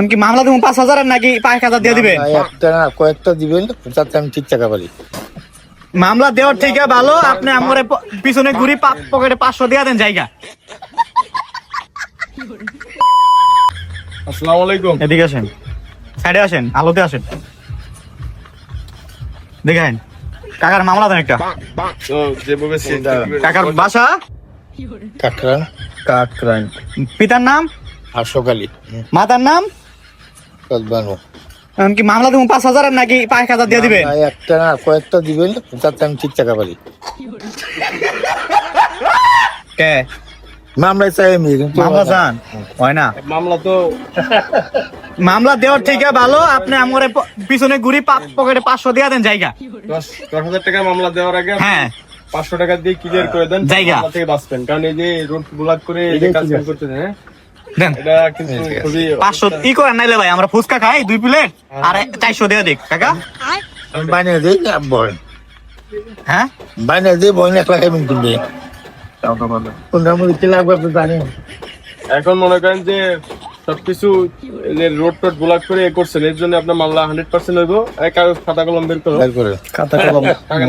কি মামলা দেবো 5,000 নাকি 5,000 দিয়ে দিবেন? একটা না কয়েকটা দিবেন যাতে আমি ঠিক টাকা পারি। মামলা দেওয়ার থেকে ভালো আপনি আমার পিছনে ঘুরি পকেটে 500 দিয়ে দেন জায়গা। আসসালামু আলাইকুম। এদিকে আসেন, সাইডে আসেন, আলোতে আসেন। দেখেন কাকার মামলা দেন একটা। তো যেভাবে কাকার বাসা কাকরান কাকরাইন, পিতার নাম হাসকালি মাতার নাম কদবানো। কি মামলা দেবো 5,000 নাকি 5,000 দিয়ে দিবেন? একটা না কয়েকটা দিবেন যাতে আমি ঠিক টাকা পারি। কে মামলায় চাই আমি কিন্তু মামলা চান? হয় না, মামলা তো মামলা দেওয়ার থেকে ভালো আপনি আমার পিছনে ঘুরি পকেটে 500 দিয়ে দেন জায়গা। 10,000 টাকা মামলা দেওয়ার আগে হ্যাঁ 500 টাকা দিয়ে ক্লিয়ার করে দেন, জায়গা। মামলা থেকে বাঁচবেন। কারণ এই যে রোড ব্লক করে এই যে কাজ করতেছেন, হ্যাঁ দেন এটা কিন্তু খুবই 500 ই করেন নাইলে ভাই আমরা ফুচকা খাই 2 প্লেট আর 400 দিয়ে দিক কাকা। আমি বানিয়ে দিই বয় হ্যাঁ বানিয়ে দিই বয় 1 লাখ আমি কিনবে কোনটার মধ্যে কি লাগবে আপনি জানেন। এখন মনে করেন যে সবকিছু যে রোড টোড ব্লক করে এ করছেন, এর জন্য আপনার মামলা 100% হইব। এক কাগজ খাতা কলম বের করো, বের করে খাতা কলম টাকা